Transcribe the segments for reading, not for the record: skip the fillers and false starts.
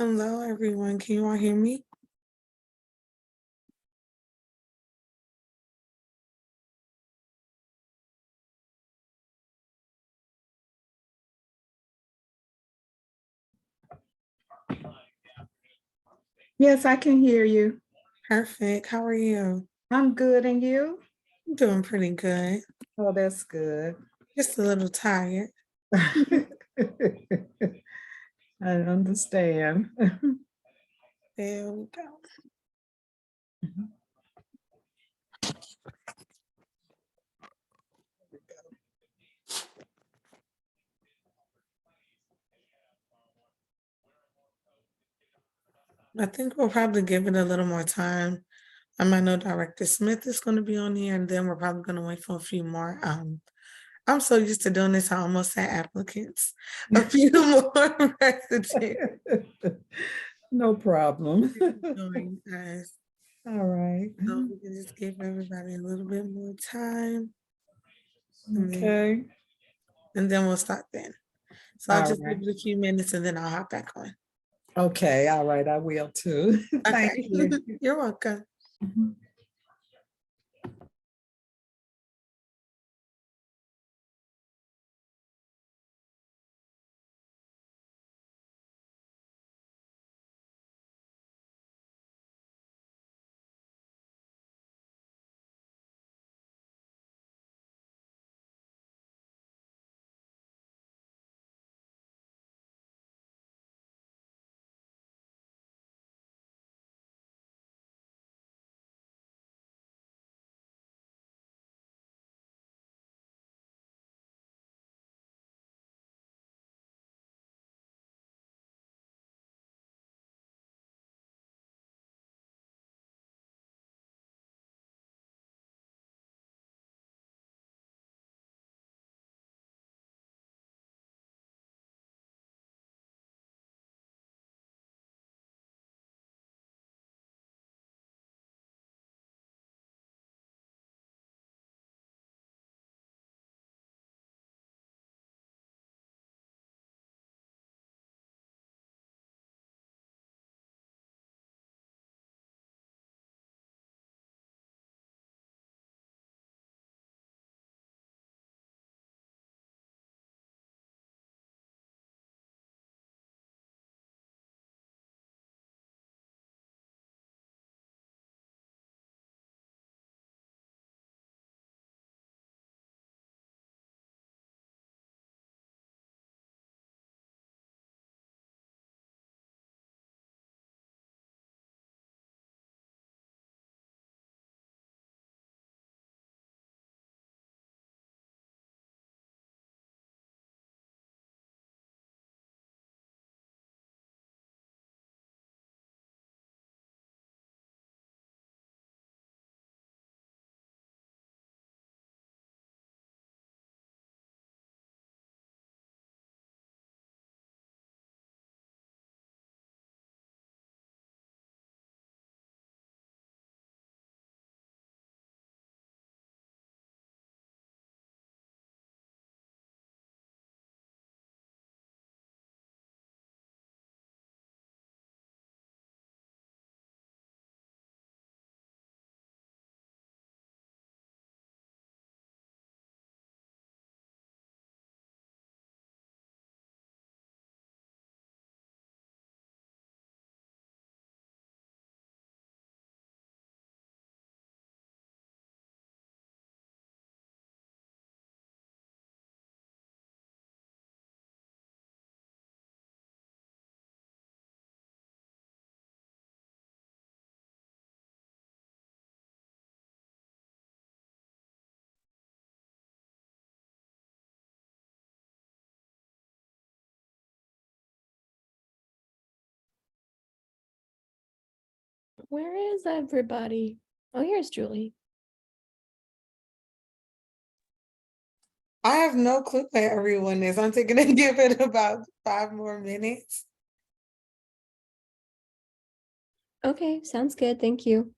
Hello, everyone. Can you all hear me? Yes, I can hear you. Perfect. How are you? I'm good, and you? I'm doing pretty good. Oh, that's good. Just a little tired. I understand. There we go. I think we'll probably give it a little more time. I know Director Smith is going to be on here, and then we're probably going to wait for a few more. I'm so used to doing this, I almost said applicants. A few more residents No problem. join us. All right. So we can just give everybody a little bit more time, and Okay. then we'll start then. So I'll All just give right. it a few minutes, and then I'll hop back on. Okay. All right. I will too. Thank Okay. you. You're welcome. Mhm. Where is everybody? Oh, here's Julie. I have no clue where everyone is. I'm taking to give it about 5 more minutes. Okay, sounds good. Thank you.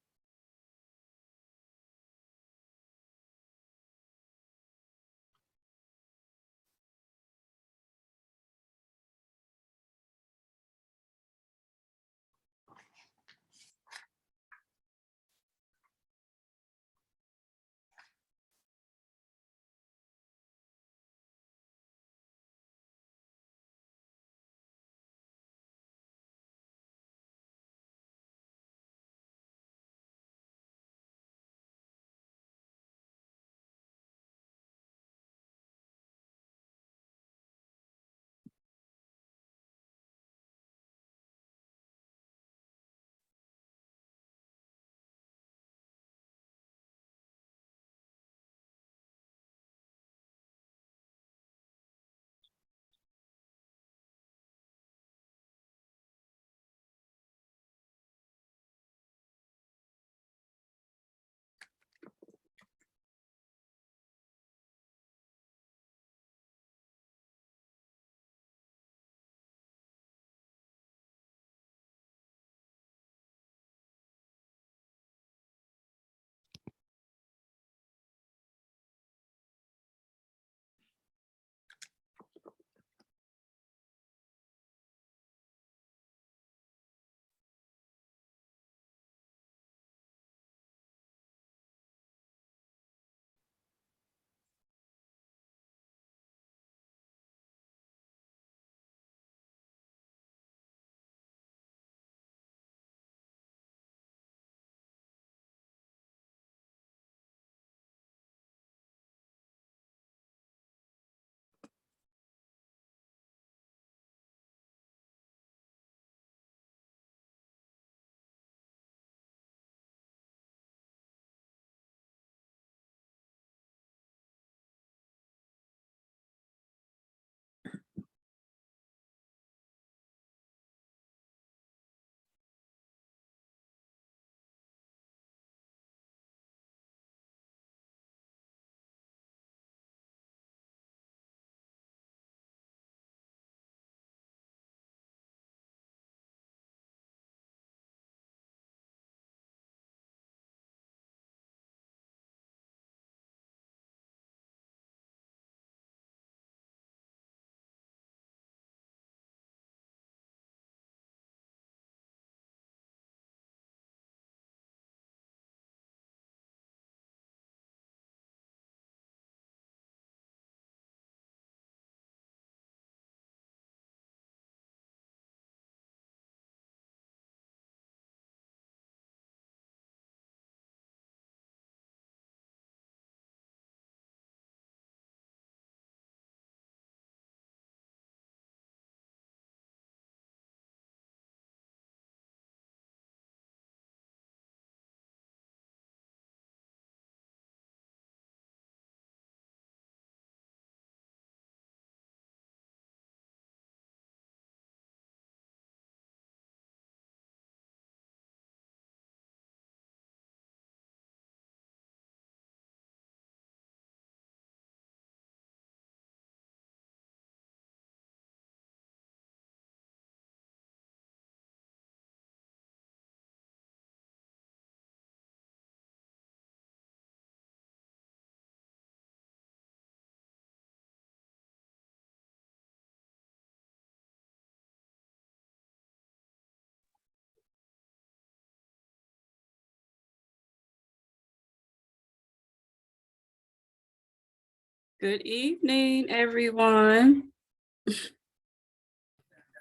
Good evening, everyone.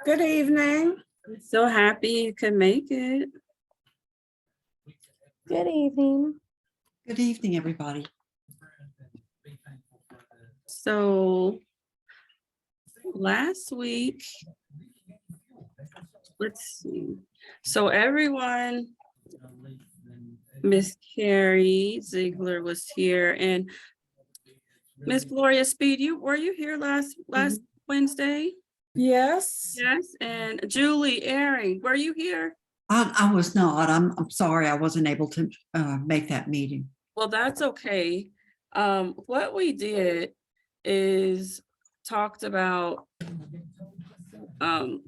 Good evening. So happy you could make it. Good evening. Good evening, everybody. So last week, let's see. So everyone, Miss Carrie Ziegler was here, and Miss Gloria Speed, were you here last Wednesday? Yes. Yes, and Julie Airing, were you here? I was not. I'm sorry I wasn't able to make that meeting. Well, that's okay. What we did is talked about the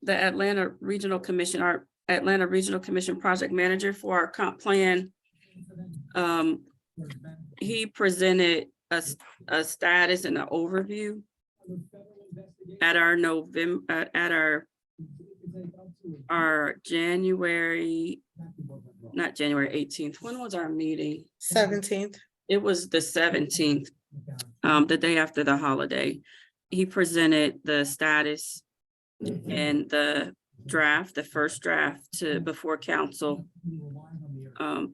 Atlanta Regional Commission, our Atlanta Regional Commission project manager for our comp plan. He presented a status and an overview at our November, at our January, not January 18th. When was our meeting? 17th. It was the 17th, the day after the holiday. He presented the status and the draft, the first draft before council.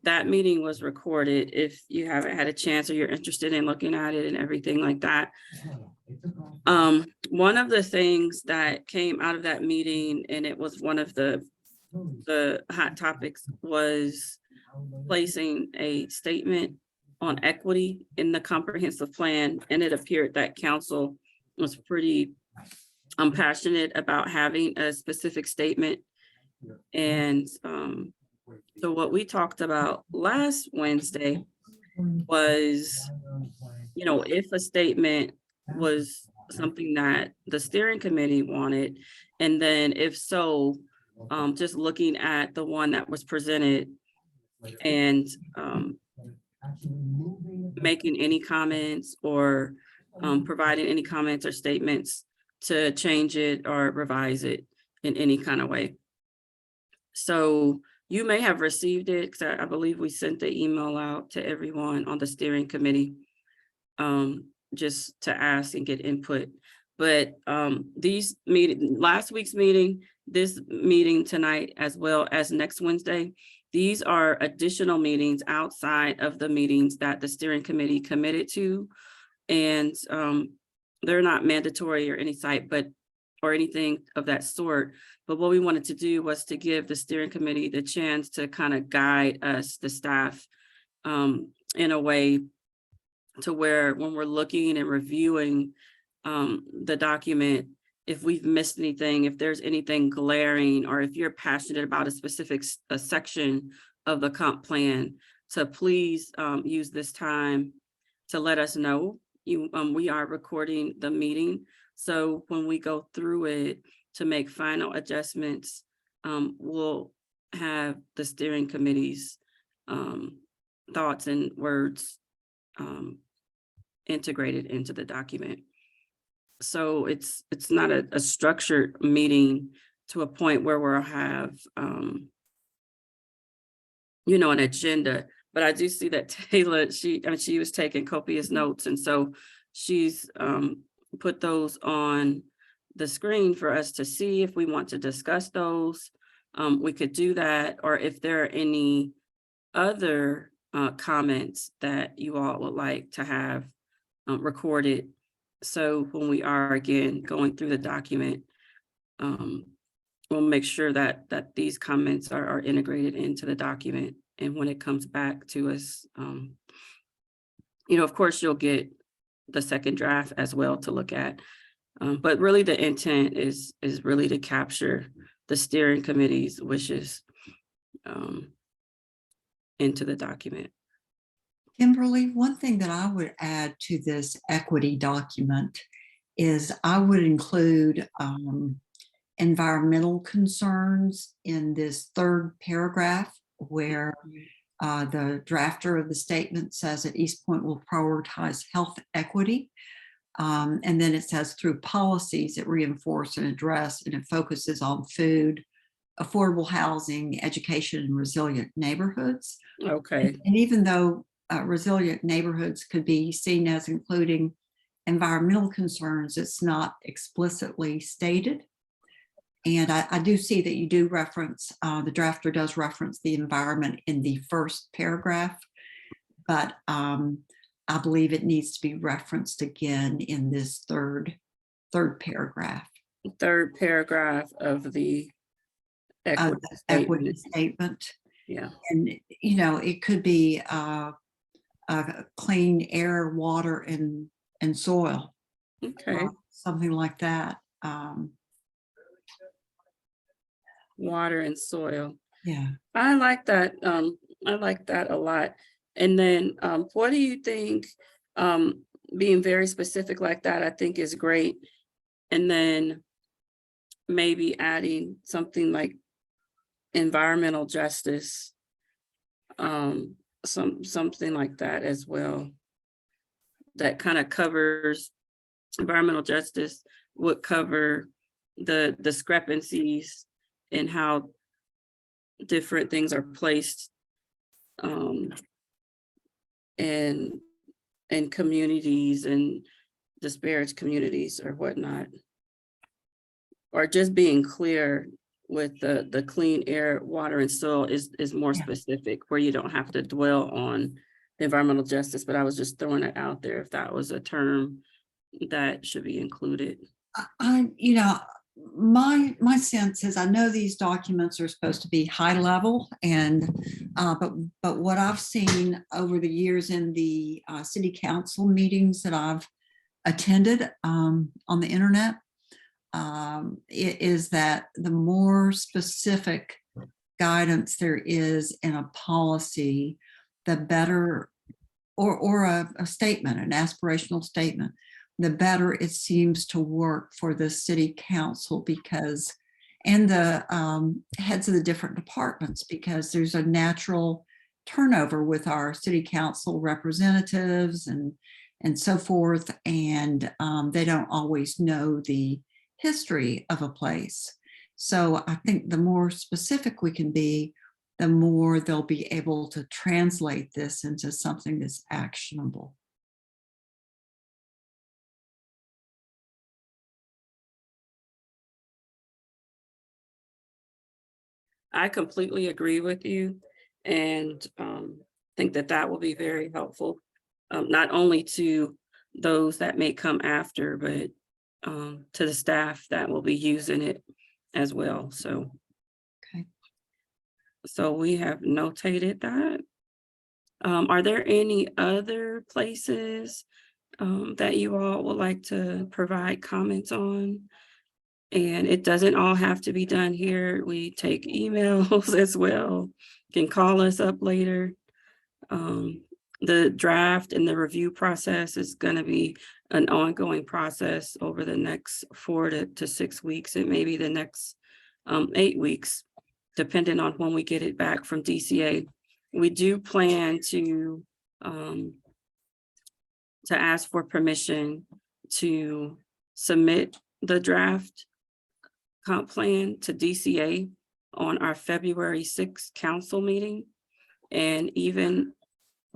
That meeting was recorded. If you haven't had a chance or you're interested in looking at it and everything like that. One of the things that came out of that meeting, and it was one of the hot topics, was placing a statement on equity in the comprehensive plan. And it appeared that council was pretty passionate about having a specific statement. And so what we talked about last Wednesday was, you know, if a statement was something that the steering committee wanted, and then if so, just looking at the one that was presented and making any comments or providing any comments or statements to change it or revise it in any kind of way. So you may have received it, because I believe we sent the email out to everyone on the steering committee just to ask and get input. But these meeting, last week's meeting, this meeting tonight, as well as next Wednesday, these are additional meetings outside of the meetings that the steering committee committed to. And they're not mandatory or any site, or anything of that sort. But what we wanted to do was to give the steering committee the chance to kind of guide us, the staff, in a way to where when we're looking and reviewing the document, if we've missed anything, if there's anything glaring, or if you're passionate about a specific section of the comp plan, to please use this time to let us know. We are recording the meeting. So when we go through it to make final adjustments, we'll have the steering committee's thoughts and words integrated into the document. So it's not a structured meeting to a point where we'll have, you know, an agenda. But I do see that Taylor, she was taking copious notes, and so she's put those on the screen for us to see if we want to discuss those. We could do that, or if there are any other comments that you all would like to have recorded. So when we are again going through the document, we'll make sure that these comments are integrated into the document. And when it comes back to us, you know, of course, you'll get the second draft as well to look at. But really the intent is really to capture the steering committee's wishes into the document. Kimberly, one thing that I would add to this equity document is I would include environmental concerns in this third paragraph, where the drafter of the statement says that East Point will prioritize health equity. And then it says through policies that reinforce and address, and it focuses on food, affordable housing, education, and resilient neighborhoods. Okay. And even though resilient neighborhoods could be seen as including environmental concerns, it's not explicitly stated. And I do see that you do reference, the drafter does reference the environment in the first paragraph, but I believe it needs to be referenced again in this third paragraph. Third paragraph of the equity Equity statement. statement. Yeah, And, you know, it could be clean air, water, and soil, okay. something like that. Water and soil. Yeah. I like that. I like that a lot. And then, what do you think, being very specific like that, I think is great. And then maybe adding something like environmental justice, something like that as well. That kind of covers environmental justice, would cover the discrepancies in how different things are placed in communities and disparate communities or whatnot. Or just being clear with the clean air, water, and soil is more Yeah. specific, where you don't have to dwell on the environmental justice, but I was just throwing it out there if that was a term that should be included. You know, my sense is, I know these documents are supposed to be high level, and but what I've seen over the years in the city council meetings that I've attended on the internet, is that the more specific guidance there is in a policy, the better, or a statement, an aspirational statement, the better it seems to work for the city council, because, and the heads of the different departments, because there's a natural turnover with our city council representatives and so forth, and they don't always know the history of a place. So I think the more specific we can be, the more they'll be able to translate this into something that's actionable. I completely agree with you, and think that that will be very helpful, not only to those that may come after, but to the staff that will be using it as well. So, Okay. so we have notated that. Are there any other places that you all would like to provide comments on? And it doesn't all have to be done here. We take emails as well. You can call us up later. The draft and the review process is going to be an ongoing process over the next 4 to 6 weeks, and maybe the next 8 weeks, depending on when we get it back from DCA. We do plan to ask for permission to submit the draft comp plan to DCA on our February 6th council meeting. And even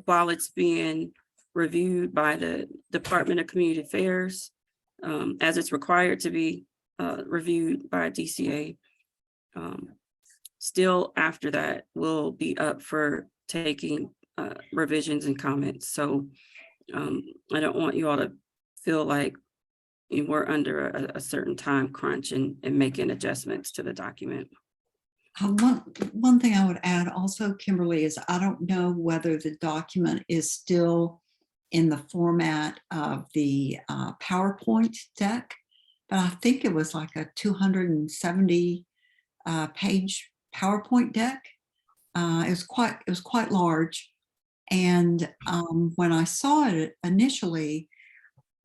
while it's being reviewed by the Department of Community Affairs, as it's required to be reviewed by DCA, still after that, we'll be up for taking revisions and comments. So I don't want you all to feel like we're under a certain time crunch and making adjustments to the document. One thing I would add also, Kimberly, is I don't know whether the document is still in the format of the PowerPoint deck, but I think it was like a 270 page PowerPoint deck. It was quite large, and when I saw it initially,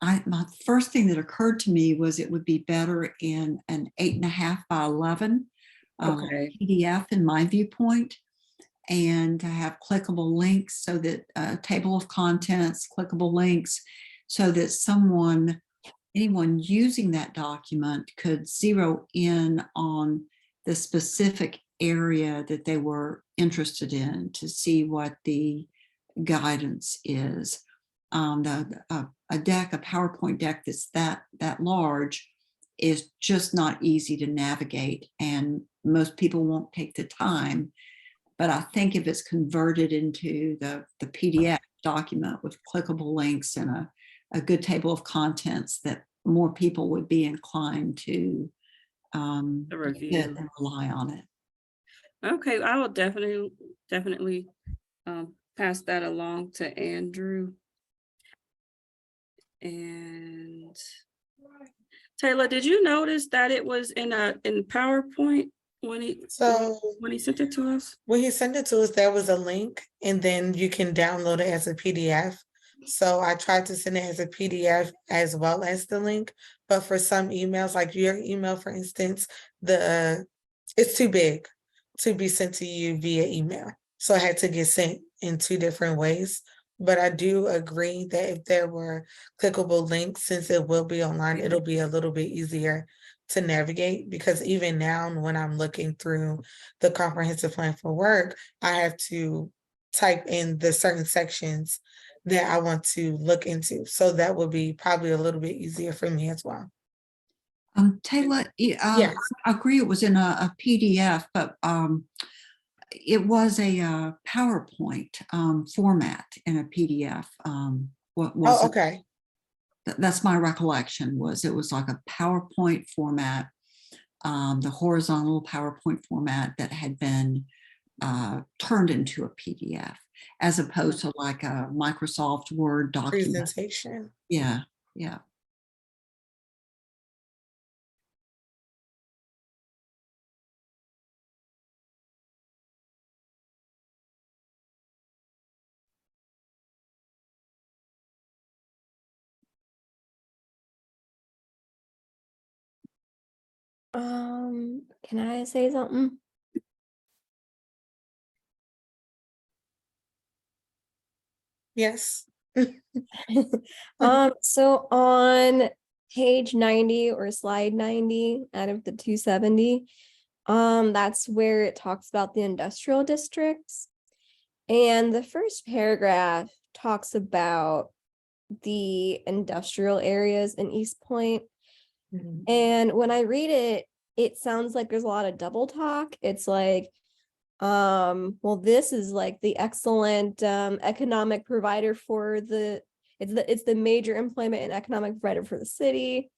my first thing that occurred to me was it would be better in an 8.5 by 11 Okay. PDF in my viewpoint, and to have clickable links, so that table of contents, clickable links, so that anyone using that document could zero in on the specific area that they were interested in to see what the guidance is. A a deck, a PowerPoint deck that's that large is just not easy to navigate, and most people won't take the time. But I think if it's converted into the PDF document with clickable links and a good table of contents, that more people would be inclined to The sit review. and rely on it. Okay, I will definitely pass that along to Andrew. And Taylor, did you notice that it was in PowerPoint when he So sent it to us? when he sent it to us, there was a link and then you can download it as a PDF. So I tried to send it as a PDF as well as the link, but for some emails, like your email, for instance, it's too big to be sent to you via email. So I had to get sent in 2 different ways. But I do agree that if there were clickable links, since it will be online, it'll be a little bit easier to navigate, because even now when I'm looking through the comprehensive plan for work, I have to type in the certain sections that I want to look into. So that would be probably a little bit easier for me as well. Taylor, Yes. I agree it was in a PDF, but it was a PowerPoint format in a PDF. What was Oh, it? okay. That's my recollection. It was like a PowerPoint format, the horizontal PowerPoint format that had been turned into a PDF, as opposed to like a Microsoft Word document. Presentation. Yeah, yeah. Can I say something? Yes. So on page 90 or slide 90 out of the 270, that's where it talks about the industrial districts. And the first paragraph talks about the industrial areas in East Point. Mhm. And when I read it, it sounds like there's a lot of double talk. It's like, well, this is like the excellent economic provider for it's the major employment and economic provider for the city,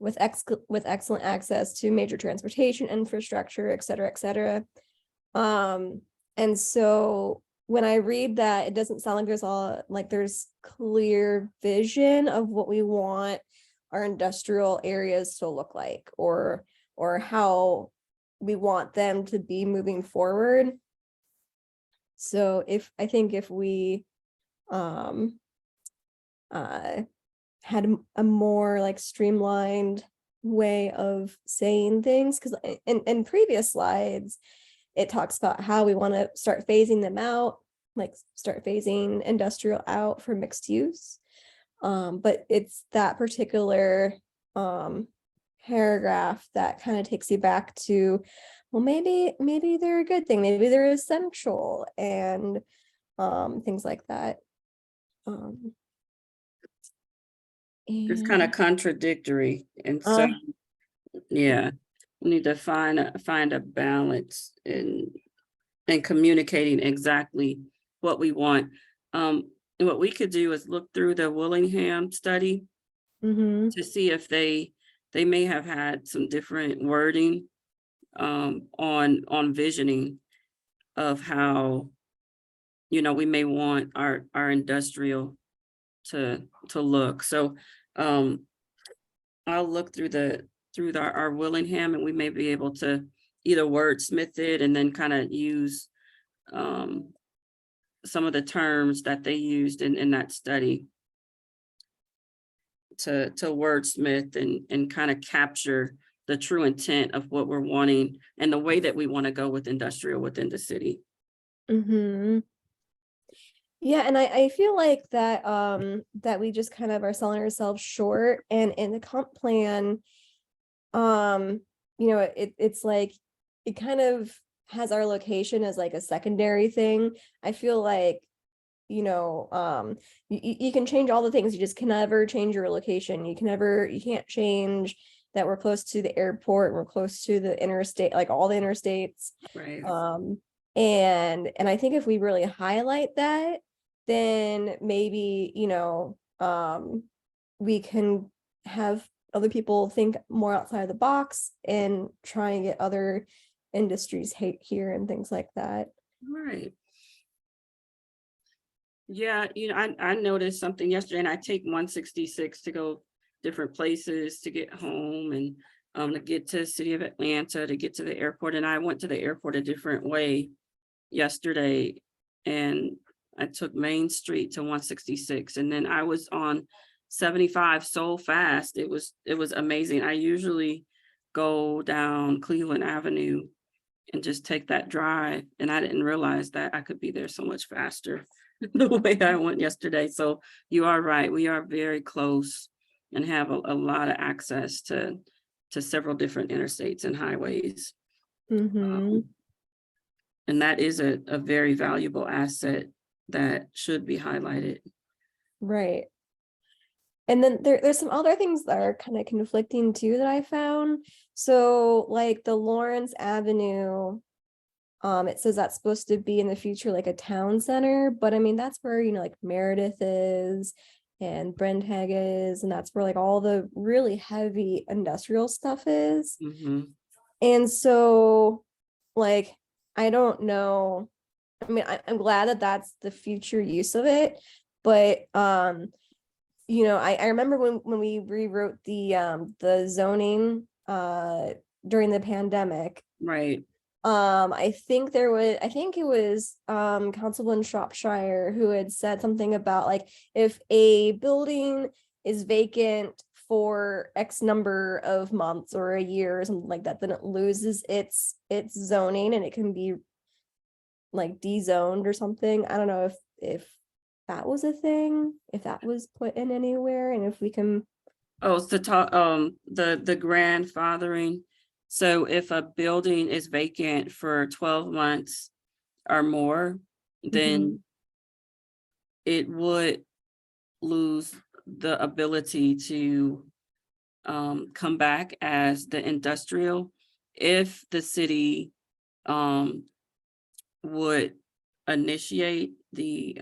with excellent access to major transportation infrastructure, et cetera, et cetera. And so when I read that, it doesn't sound like there's clear vision of what we want our industrial areas to look like, or how we want them to be moving forward. So I think if we had a more like streamlined way of saying things, because in previous slides it talks about how we want to start phasing them out, like start phasing industrial out for mixed use. But it's that particular paragraph that kind of takes you back to, well, maybe they're a good thing, maybe they're essential, and things like that. It's kind of And contradictory, and so yeah, we need to find a balance in communicating exactly what we want. And what we could do is look through the Willingham study mhm. to see if they may have had some different wording on visioning of how, we may want our industrial to look. So I'll look through our Willingham, and we may be able to either wordsmith it and then kind of use some of the terms that they used in that study to wordsmith and kind of capture the true intent of what we're wanting and the way that we want to go with industrial within the city. Mm-hmm. Yeah, and I feel like that that we just kind of are selling ourselves short, and in the comp plan, it's like it kind of has our location as like a secondary thing. I feel like you know, you can change all the things. You just can never change your location. You can't change that we're close to the airport, we're close to the interstate, like all the interstates. Right. And I think if we really highlight that, then maybe, you know, we can have other people think more outside the box and try and get other industries here and things like that. Right. Yeah, you know, I noticed something yesterday, and I take 166 to go different places to get home and to get to the city of Atlanta, to get to the airport. And I went to the airport a different way yesterday, and I took Main Street to 166, and then I was on 75 so fast. It was amazing. I usually go down Cleveland Avenue and just take that drive, and I didn't realize that I could be there so much faster the way I went yesterday. So you are right. We are very close and have a lot of access to several different interstates and highways. Mm-hmm. And that is a very valuable asset that should be highlighted. Right. And then there's some other things that are kind of conflicting too that I found. So like the Lawrence Avenue, it says that's supposed to be in the future like a town center, but I mean that's where, you know, like Meredith is and Brentag is, and that's where like all the really heavy industrial stuff is. Mhm. And so like I don't know. I mean, I'm glad that that's the future use of it, but you know, I remember when we rewrote the zoning during the pandemic. Right. I think it was Councilman Shropshire who had said something about like if a building is vacant for X number of months or a year or something like that, then it loses its zoning and it can be like dezoned or something. I don't know if that was a thing, if that was put in anywhere, and if we can. Oh, it's the the grandfathering. So if a building is vacant for 12 months or more, then it would lose the ability to come back as the industrial if the city would initiate the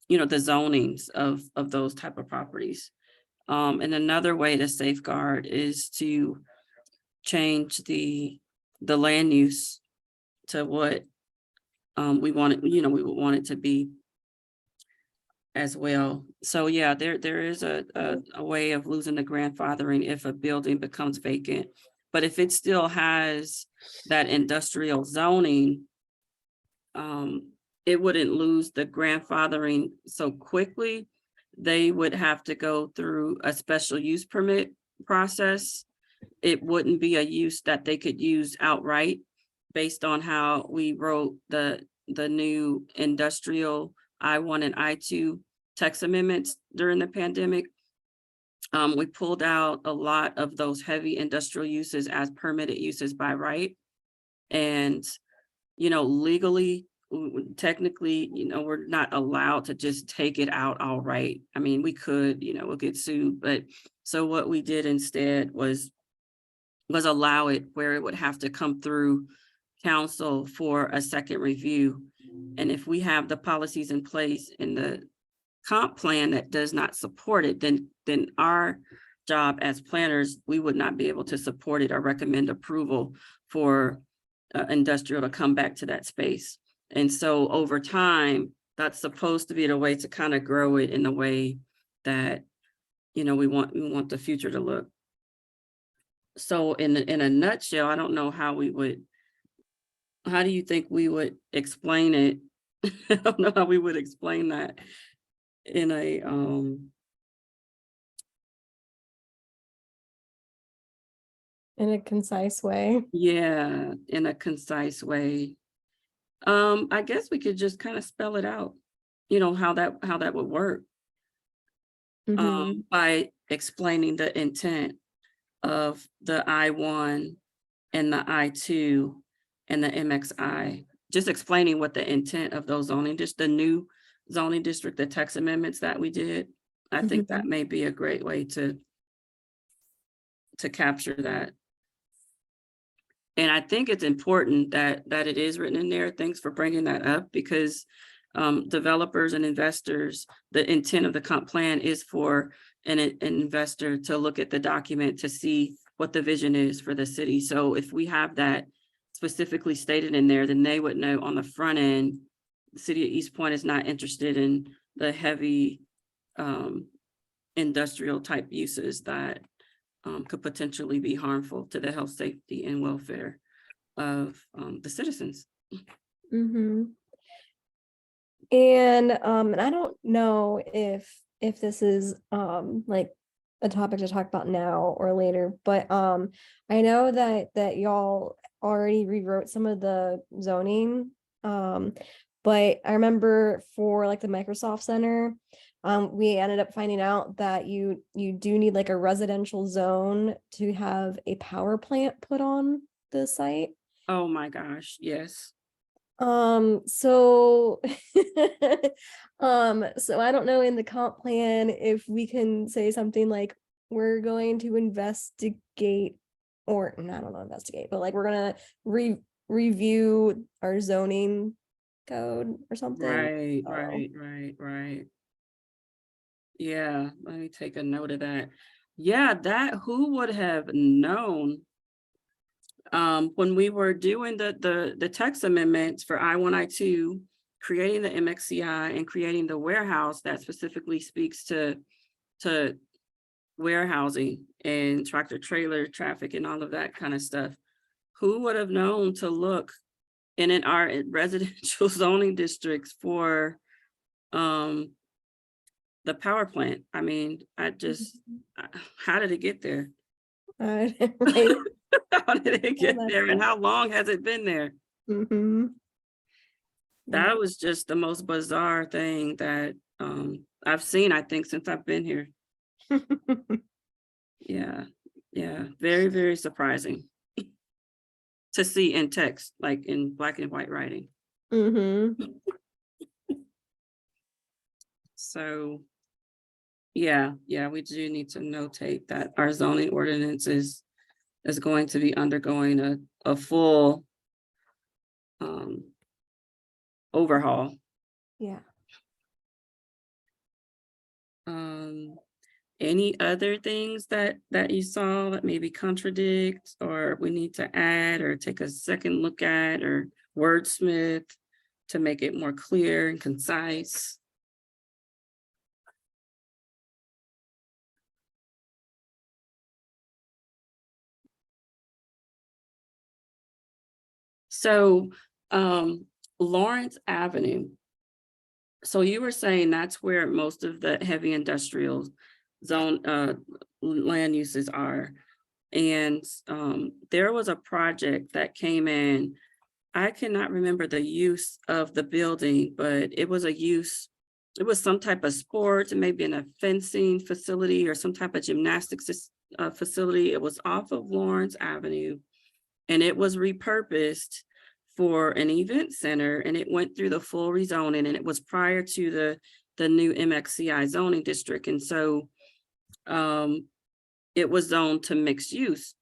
you know, the zonings of those type of properties. And another way to safeguard is to change the land use to what we want it, you know, we would want it to be as well. So yeah, there is a way of losing the grandfathering if a building becomes vacant. But if it still has that industrial zoning, it wouldn't lose the grandfathering so quickly. They would have to go through a special use permit process. It wouldn't be a use that they could use outright based on how we wrote the new industrial I-1 and I-2 text amendments during the pandemic. We pulled out a lot of those heavy industrial uses as permitted uses by right. And, you know, legally, technically, you know, we're not allowed to just take it out outright. I mean, we could, you know, we'll get sued, but so what we did instead was allow it where it would have to come through council for a second review. And if we have the policies in place in the comp plan that does not support it, then our job as planners, we would not be able to support it or recommend approval for industrial to come back to that space. And so over time, that's supposed to be the way to kind of grow it in the way that, you know, we want the future to look. So in a nutshell, I don't know how do you think we would explain it? I don't know how we would explain that in a concise way. Yeah, in a concise way. I guess we could just kind of spell it out, you know, how that would work. By explaining the intent of the I-1 and the I-2 and the MXI just explaining what the intent of those zoning, just the new zoning district, the text amendments that we did. I think that may be a great way to capture that. And I think it's important that it is written in there. Thanks for bringing that up, because developers and investors, the intent of the comp plan is for an investor to look at the document to see what the vision is for the city. So if we have that specifically stated in there, then they would know on the front end, the city of East Point is not interested in the heavy industrial type uses that could potentially be harmful to the health, safety, and welfare of the citizens. Mm-hmm. And I don't know if this is like a topic to talk about now or later, but I know that y'all already rewrote some of the zoning. But I remember for like the Microsoft Center, we ended up finding out that you do need like a residential zone to have a power plant put on the site. Oh my gosh, yes. So so I don't know in the comp plan if we can say something like we're going to investigate, or I don't know, investigate, but like we're gonna review our zoning code or something. Right. Yeah, let me take a note of that. Yeah, that who would have known when we were doing the text amendments for I-1, I-2, creating the MXCI and creating the warehouse that specifically speaks to warehousing and tractor trailer traffic and all of that kind of stuff. Who would have known to look in our residential zoning districts for the power plant? I mean, how did it get there? Right. How did it get there, and how long has it been there? That was just the most bizarre thing that I've seen, I think, since I've been here. Yeah, very, very surprising to see in text, like in black and white writing. So yeah, we do need to notate that our zoning ordinance is going to be undergoing a full overhaul. Yeah. Any other things that you saw that maybe contradict, or we need to add or take a second look at, or wordsmith to make it more clear and concise? So Lawrence Avenue. So you were saying that's where most of the heavy industrial zone land uses are. And there was a project that came in. I cannot remember the use of the building, but it was it was some type of sports, maybe in a fencing facility or some type of gymnastics facility. It was off of Lawrence Avenue, and it was repurposed for an event center, and it went through the full rezoning, and it was prior to the new MXCI zoning district. And so it was zoned to mixed use.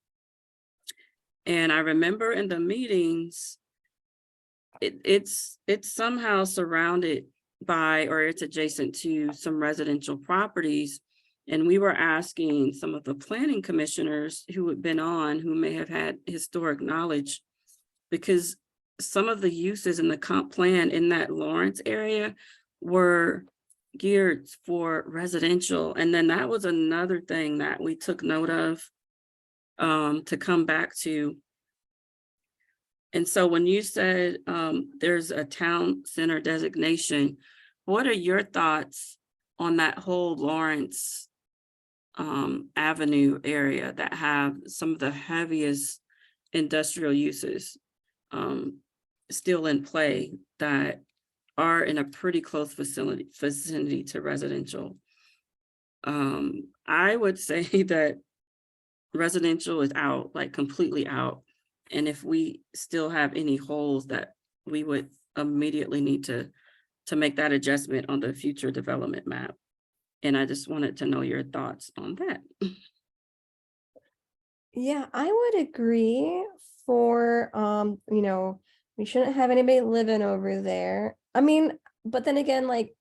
And I remember in the meetings, it's somehow surrounded by, or it's adjacent to some residential properties. And we were asking some of the planning commissioners who had been on, who may have had historic knowledge, because some of the uses in the comp plan in that Lawrence area were geared for residential. And then that was another thing that we took note of to come back to. And so when you said there's a town center designation, what are your thoughts on that whole Lawrence Avenue area that have some of the heaviest industrial uses still in play that are in a pretty close vicinity to residential? I would say that residential is out, like completely out. And if we still have any holes that we would immediately need to make that adjustment on the future development map. And I just wanted to know your thoughts on that. Yeah, I would agree for we shouldn't have anybody living over there. I mean, but then again, like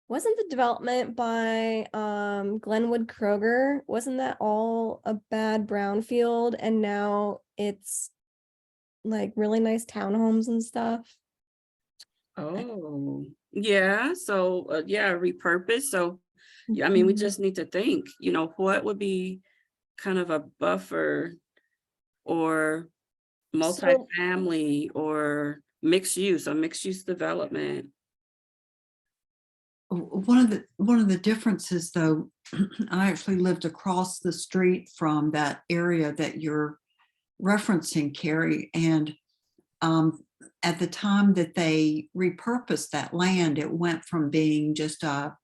wasn't the development by Glenwood Kroger, wasn't that all a bad brownfield and now it's like really nice townhomes and stuff? Oh, yeah. So, yeah, repurpose. So, yeah, I mean, we Mhm. just need to think, what would be kind of a buffer or So- multifamily or a mixed use development. One of the differences, though, I actually lived across the street from that area that you're referencing, Carrie, and at the time that they repurposed that land, it went from being just a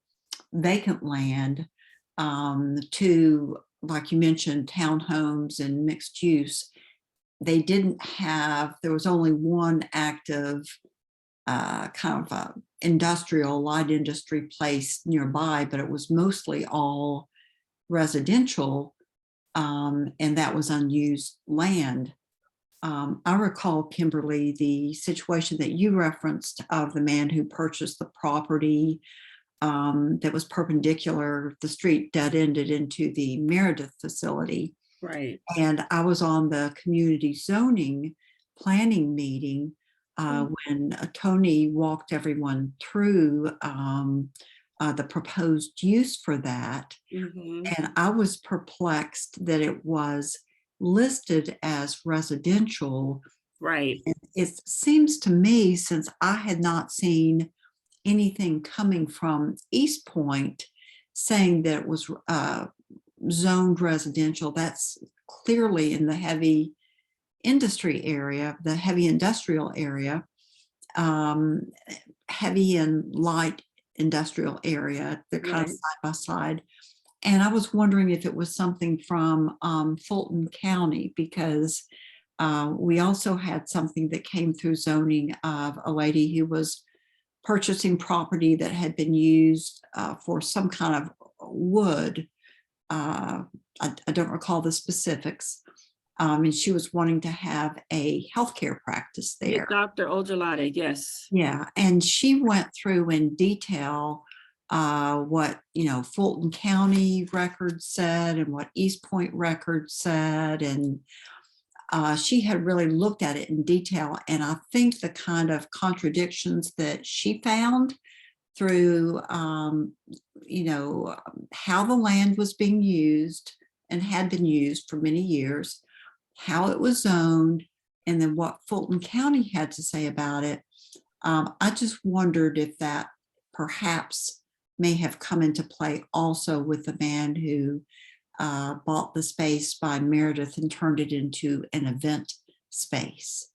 vacant land to, like you mentioned, townhomes and mixed use. They didn't have, there was only one active kind of a industrial, light industry place nearby, but it was mostly all residential, and that was unused land. I recall, Kimberly, the situation that you referenced of the man who purchased the property that was perpendicular, the street dead ended into the Meredith facility. Right. And I was on the community zoning planning meeting when Tony walked everyone through the proposed use for that. Mhm. And I was perplexed that it was listed as residential. Right. It seems to me, since I had not seen anything coming from East Point saying that it was zoned residential, that's clearly in the heavy industry area, the heavy industrial area, heavy and light industrial area. They're kind of Right. side by side. And I was wondering if it was something from Fulton County, because we also had something that came through zoning of a lady who was purchasing property that had been used for some kind of wood. I don't recall the specifics. And she was wanting to have a healthcare practice Yeah, there. Dr. Ojolade, yes. Yeah, and she went through in detail what Fulton County records said and what East Point records said, and she had really looked at it in detail. And I think the kind of contradictions that she found through how the land was being used and had been used for many years, how it was zoned, and then what Fulton County had to say about it. I just wondered if that perhaps may have come into play also with the man who bought the space by Meredith and turned it into an event space.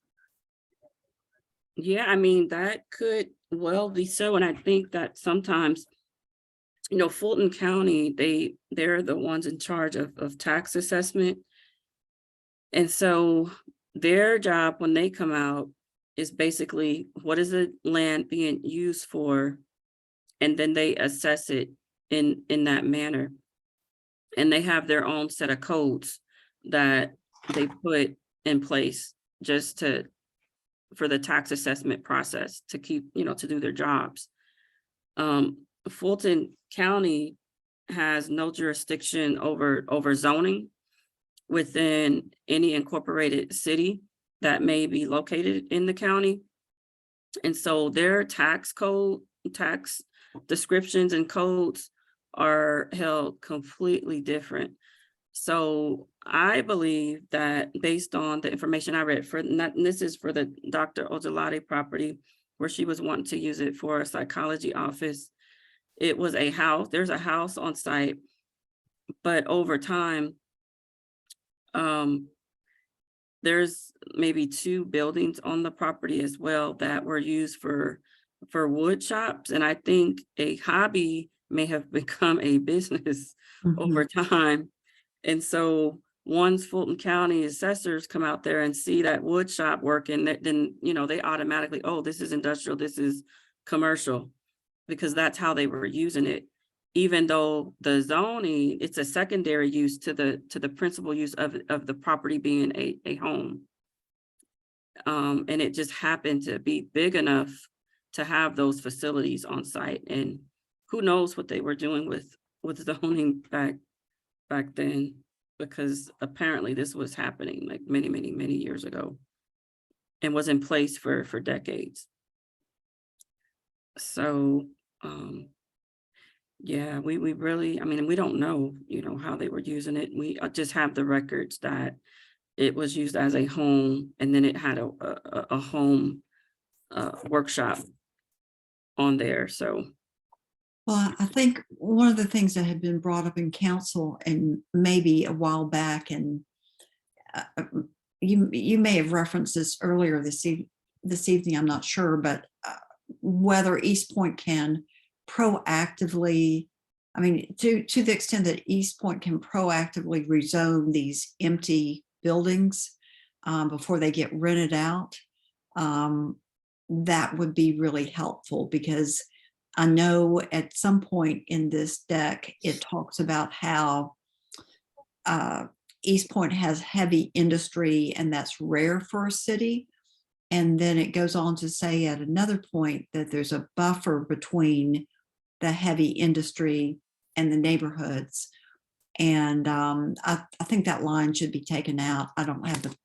Yeah, I mean, that could well be so. And I think that sometimes, Fulton County, they're the ones in charge of tax assessment. And so their job when they come out is basically, what is the land being used for? And then they assess it in that manner. And they have their own set of codes that they put in place just for the tax assessment process to keep, to do their jobs. Fulton County has no jurisdiction over zoning within any incorporated city that may be located in the county. And so their tax descriptions and codes are held completely different. So I believe that based on the information I read this is for the Dr. Ojolade property, where she was wanting to use it for a psychology office. It was a house, there's a house on site, but over time, there's maybe 2 buildings on the property as well that were used for wood shops. And I think a hobby may have become a business over time. And so once Fulton County assessors come out there and see that wood shop working, then, you know, they automatically, oh, this is industrial, this is commercial, because that's how they were using it. Even though the zoning, it's a secondary use to the principal use of the property being a home. And it just happened to be big enough to have those facilities on site, and who knows what they were doing with zoning back then, because apparently this was happening like many years ago and was in place for decades. So, yeah, we really, I mean, we don't know, you know, how they were using it. We just have the records that it was used as a home, and then it had a home workshop on there. So, Well, I think one of the things that had been brought up in council and maybe a while back, and you may have referenced this earlier this evening, I'm not sure, but whether East Point can proactively, I mean, to the extent that East Point can proactively rezone these empty buildings before they get rented out, that would be really helpful, because I know at some point in this deck, it talks about how East Point has heavy industry, and that's rare for a city. And then it goes on to say at another point that there's a buffer between the heavy industry and the neighborhoods. And I think that line should be taken out. I don't have the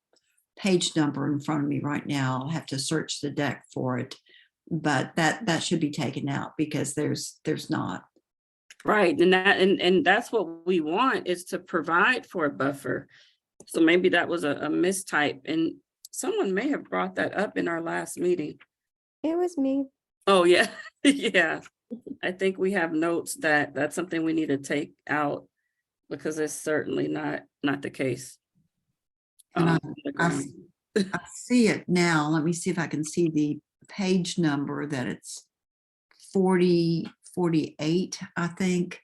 page number in front of me right now. I'll have to search the deck for it. But that should be taken out, because there's not. right, and that's what we want, is to provide for a buffer. So maybe that was a mistype, and someone may have brought that up in our last meeting. It was me. Oh, yeah, yeah. I think we have notes that that's something we need to take out, because it's certainly not the case. And I see it now. Let me see if I can see the page number, that it's 4048, I think,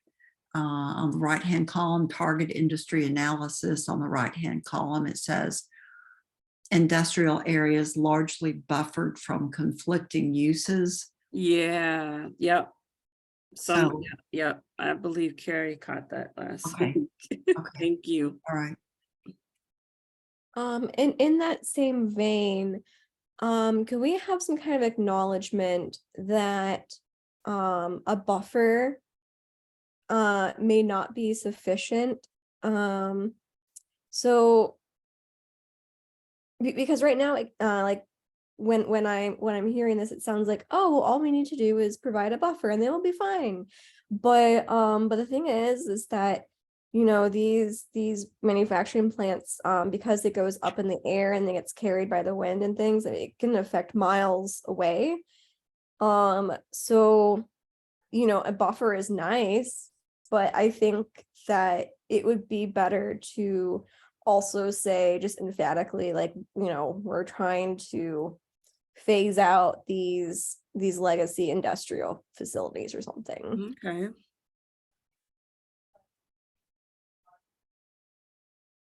on the right-hand column, target industry analysis. On the right-hand column, it says industrial areas largely buffered from conflicting uses. Yeah, yep. So, Yep, I believe Carrie caught that last Okay. week. Okay. Thank you. all right. And in that same vein, could we have some kind of acknowledgement that a buffer may not be sufficient? So because right now, like when I'm hearing this, it sounds like, oh, well, all we need to do is provide a buffer and they will be fine. But the thing is that, you know, these manufacturing plants, because it goes up in the air and it gets carried by the wind and things, it can affect miles away. So, you know, a buffer is nice, but I think that it would be better to also say just emphatically, like, you know, we're trying to phase out these legacy industrial facilities or something. Okay.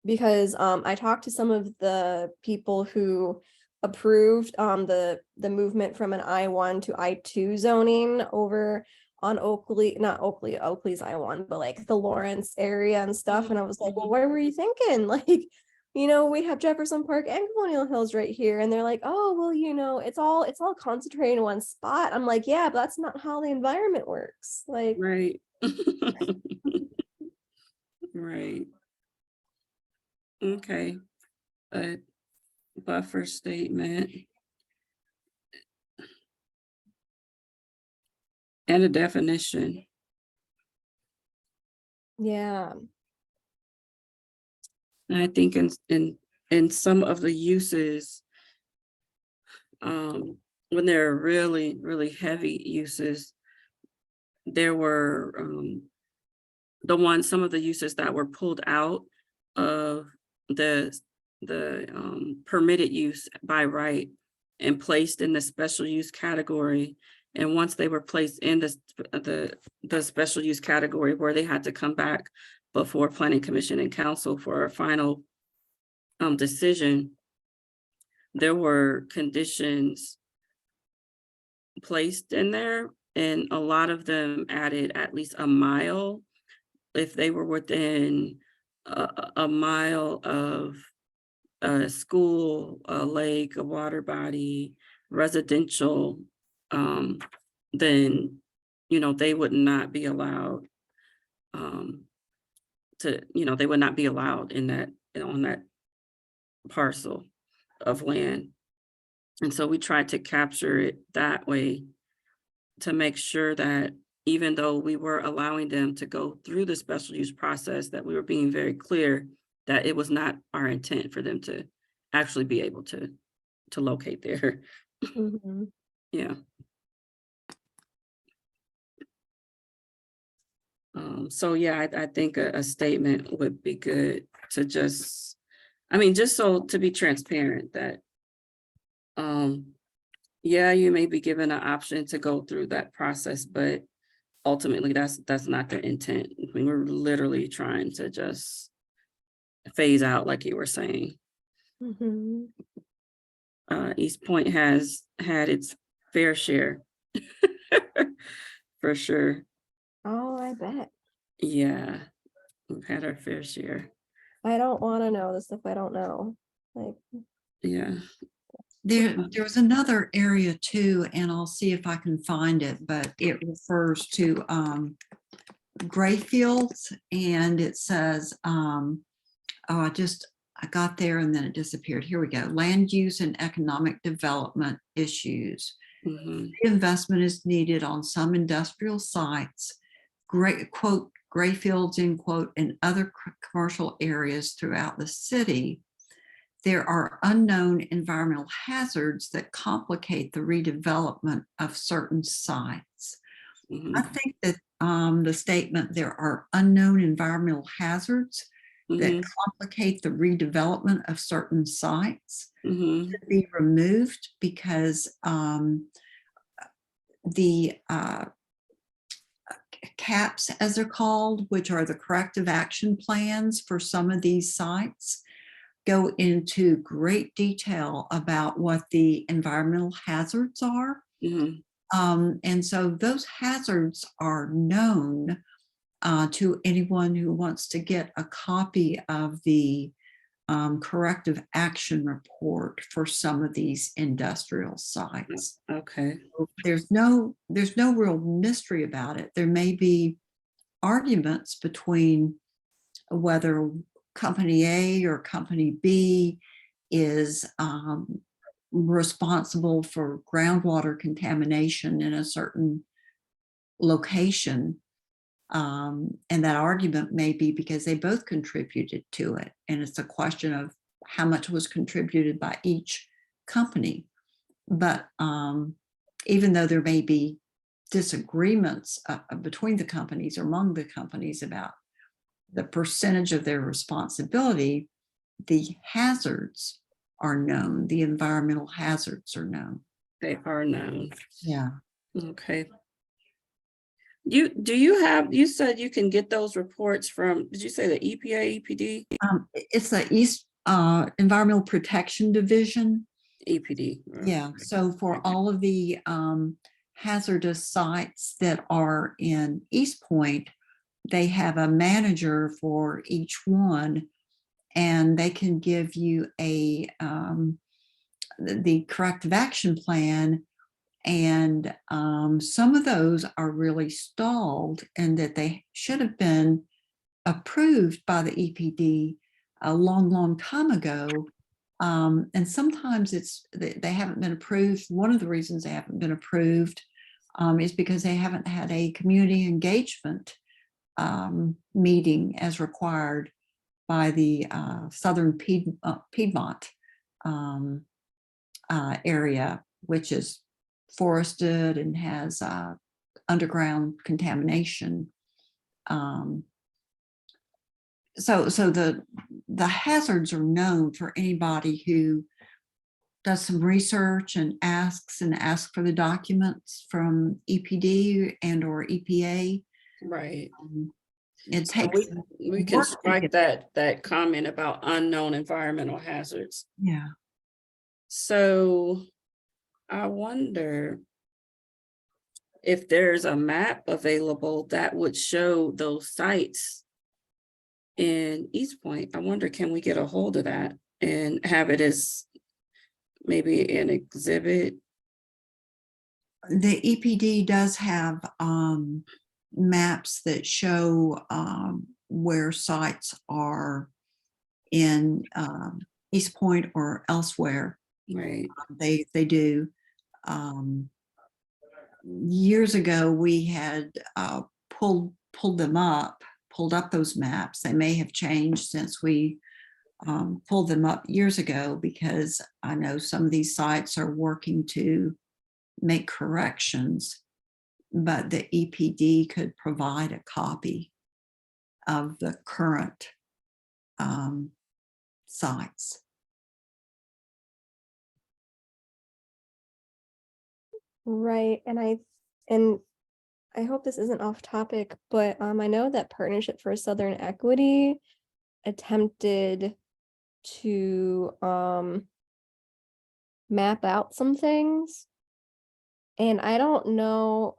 Because I talked to some of the people who approved the movement from an I-1 to I-2 zoning over on Oakley, not Oakley, Oakley's I-1, but like the Lawrence area and stuff. And I was like, well, what were you thinking? Like, you know, we have Jefferson Park and Colonial Hills right here. And they're like, oh, well, you know, it's all concentrated in one spot. I'm like, yeah, but that's not how the environment works. Like, Right. Right. Okay. A buffer statement. And a definition. yeah. And I think in some of the uses, when they're really, really heavy uses, there were some of the uses that were pulled out of the permitted use by right and placed in the special use category. And once they were placed in the special use category, where they had to come back before Planning Commission and Council for a final decision, there were conditions placed in there, and a lot of them added at least a mile. If they were within a mile of a school, a lake, a water body, residential, then, they would not be allowed they would not be allowed in that, on that parcel of land. And so we tried to capture it that way to make sure that even though we were allowing them to go through the special use process, that we were being very clear that it was not our intent for them to actually be able to locate there. Mhm. Yeah. So yeah, I think a statement would be good to just so to be transparent that, yeah, you may be given an option to go through that process, but ultimately that's not the intent. We're literally trying to just phase out, like you were saying. Mhm. East Point has had its fair share. For sure. Oh, I bet. Yeah, we've had our fair share. I don't want to know the stuff I don't know. Like, Yeah. There was another area too, and I'll see if I can find it, but it refers to gray fields, and it says, I got there and then it disappeared. Here we go. Land use and economic development issues. Mhm. Investment is needed on some industrial sites, quote, gray fields, end quote, and other commercial areas throughout the city. There are unknown environmental hazards that complicate the redevelopment of certain sites. Mhm. I think that the statement, there are unknown environmental hazards that Mhm. complicate the redevelopment of certain sites Mhm. should be removed, because the CAPs, as they're called, which are the corrective action plans for some of these sites, go into great detail about what the environmental hazards are. Mhm. And so those hazards are known to anyone who wants to get a copy of the corrective action report for some of these industrial sites. Okay. There's no real mystery about it. There may be arguments between whether company A or company B is responsible for groundwater contamination in a certain location. And that argument may be because they both contributed to it. And it's a question of how much was contributed by each company. But even though there may be disagreements between the companies or among the companies about the percentage of their responsibility, the hazards are known. The environmental hazards are known. They are known. Yeah. Okay. You said you can get those reports from, did you say the EPA, EPD? It's the East Environmental Protection Division. EPD. right. Yeah. So for all of the hazardous sites that are in East Point, they have a manager for each one, and they can give you a the corrective action plan. And some of those are really stalled, and that they should have been approved by the EPD a long time ago. And sometimes they haven't been approved. One of the reasons they haven't been approved is because they haven't had a community engagement meeting as required by the Southern Piedmont area, which is forested and has underground contamination. So the hazards are known for anybody who does some research and asks for the documents from EPD and or EPA. Right. It So takes, we can work to strike get- that comment about unknown environmental hazards. yeah. So I wonder if there's a map available that would show those sites in East Point. I wonder, can we get a hold of that and have it as maybe an exhibit? The EPD does have maps that show where sites are in East Point or elsewhere. Right. They do. Years ago, we had pulled up those maps. They may have changed since we pulled them up years ago, because I know some of these sites are working to make corrections, but the EPD could provide a copy of the current sites. Right. And I hope this isn't off topic, but I know that Partnership for Southern Equity attempted to map out some things. And I don't know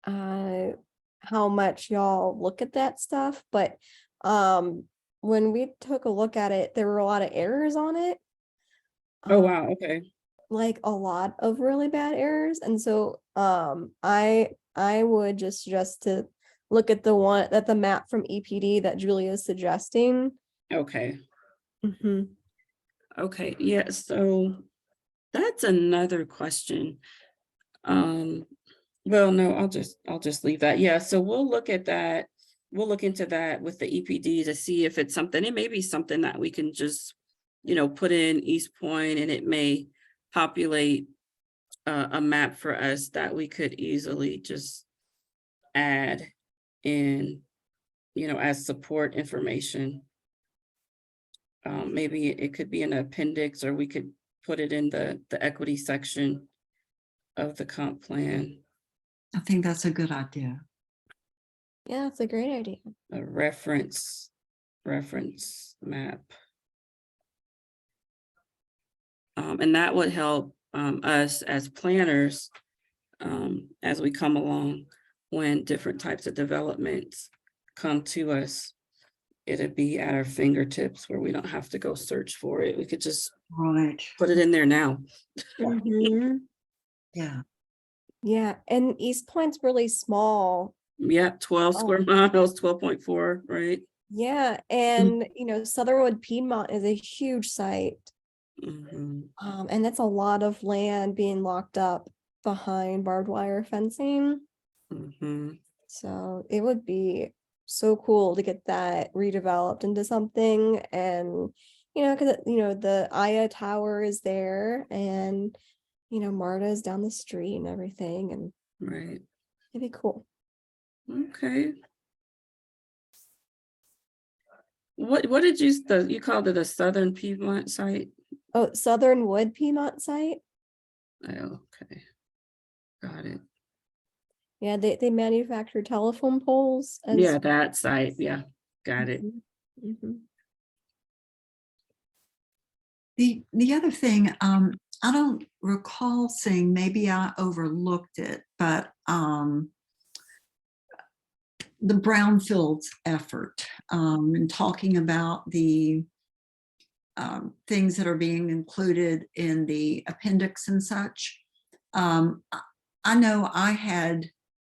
how much y'all look at that stuff, but when we took a look at it, there were a lot of errors on it. Oh, wow. Okay. Like a lot of really bad errors. And so I would just suggest to look at the map from EPD that Julia is suggesting. Okay. Mhm. Okay. Yeah. So that's another question. Well, no, I'll just leave that. Yeah. So we'll look at that. We'll look into that with the EPD to see if it's something. It may be something that we can just, put in East Point, and it may populate a map for us that we could easily just add in, as support information. Maybe it could be an appendix, or we could put it in the equity section of the comp plan. I think that's a good idea. Yeah, it's a great idea. A reference map. And that would help us as planners as we come along, when different types of developments come to us. It'd be at our fingertips where we don't have to go search for it. We could just Right. put it in there now. Mhm. Yeah. Yeah, and East Point's really small. Yeah, 12 square miles, 12.4, right? Yeah, and Southernwood Piedmont is a huge site. Mhm. And that's a lot of land being locked up behind barbed wire fencing. Mhm. So it would be so cool to get that redeveloped into something. And because the Aya Tower is there, and MARTA is down the street and everything, and Right. it'd be cool. Okay. What did you called it, a Southern Piedmont site? Oh, Southernwood Piedmont site. Oh, okay. Got it. Yeah, they manufacture telephone poles. Yeah, that site. Yeah, got it. Mhm. The other thing, I don't recall seeing, maybe I overlooked it, but the brownfields effort, and talking about the things that are being included in the appendix and such. I know I had,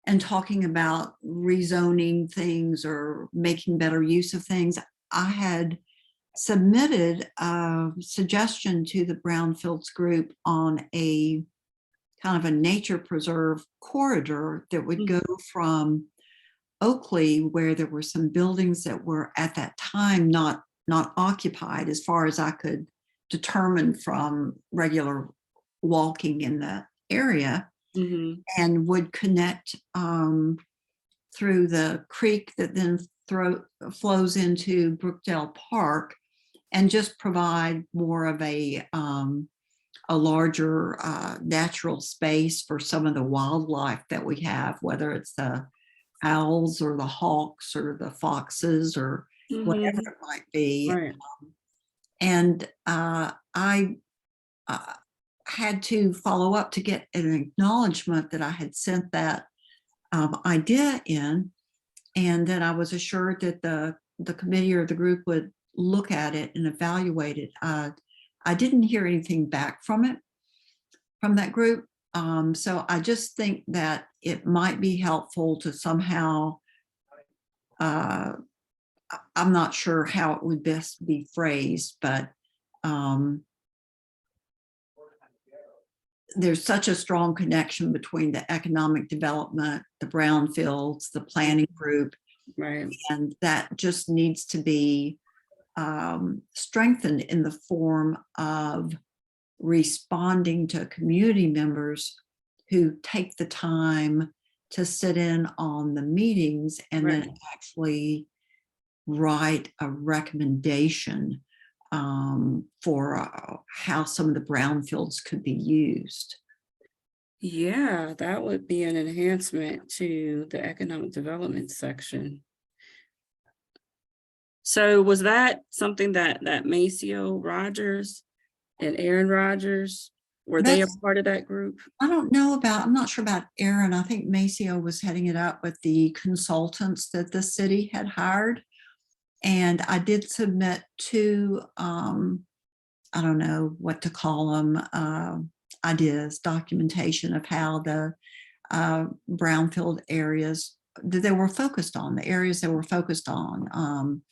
and talking about rezoning things or making better use of things, I had submitted a suggestion to the Brownfields group on a kind of a nature preserve corridor that would go from Oakley, where there were some buildings that were at that time not occupied, as far as I could determine from regular walking in the area, Mhm. and would connect through the creek that then flows into Brookdale Park, and just provide more of a larger natural space for some of the wildlife that we have, whether it's the owls or the hawks or the foxes or whatever Mhm. it might be. Right. And I had to follow up to get an acknowledgement that I had sent that idea in, and that I was assured that the committee or the group would look at it and evaluate it. I didn't hear anything back from it, from that group. So I just think that it might be helpful to somehow, I'm not sure how it would best be phrased, but there's such a strong connection between the economic development, the brownfields, the planning group, Right. and that just needs to be strengthened in the form of responding to community members who take the time to sit in on the meetings and Right. then actually write a recommendation for how some of the brownfields could be used. Yeah, that would be an enhancement to the economic development section. So was that something that Maceo Rogers and Aaron Rogers, were they a That's, part of that group? I don't know about, I'm not sure about Aaron. I think Maceo was heading it up with the consultants that the city had hired. And I did submit two, I don't know what to call them, ideas, documentation of how the brownfield areas that they were focused on, the areas they were focused on.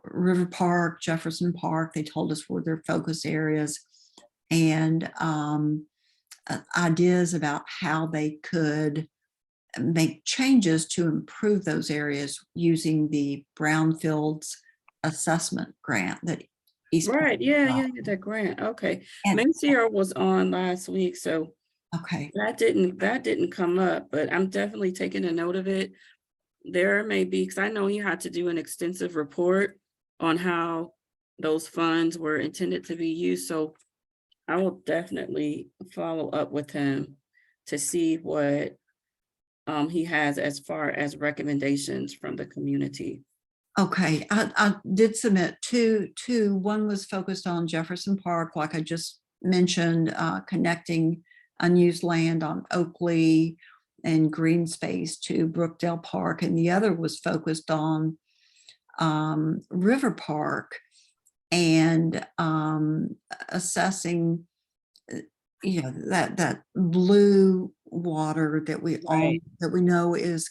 River Park, Jefferson Park, they told us were their focus areas, and ideas about how they could make changes to improve those areas using the brownfields assessment grant that East Point Right, yeah, got. that grant, okay. And Maceo was on last week, so okay, that didn't come up, but I'm definitely taking a note of it. There may be, because I know he had to do an extensive report on how those funds were intended to be used, so I will definitely follow up with him to see what he has as far as recommendations from the community. okay. I did submit two. One was focused on Jefferson Park, like I just mentioned, connecting unused land on Oakley and green space to Brookdale Park. And the other was focused on River Park and assessing, that blue water that we all, Right. that we know is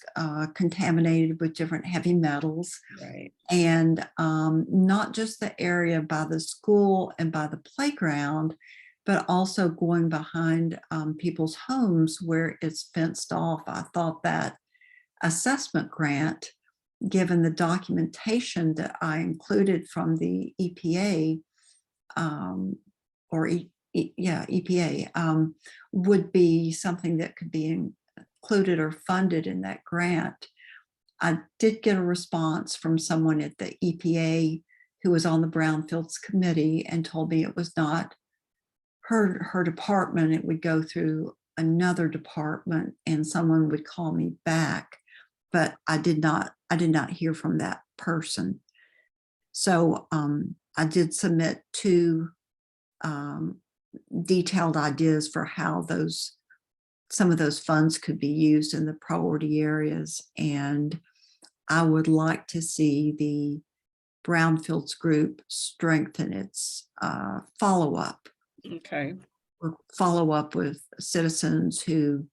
contaminated with different heavy metals. Right. And not just the area by the school and by the playground, but also going behind people's homes where it's fenced off. I thought that assessment grant, given the documentation that I included from the EPA, EPA, would be something that could be included or funded in that grant. I did get a response from someone at the EPA who was on the Brownfields committee and told me it was not her department. It would go through another department and someone would call me back. But I did not hear from that person. So I did submit two detailed ideas for how some of those funds could be used in the priority areas. And I would like to see the Brownfields group strengthen its follow-up, Okay. or follow up with citizens who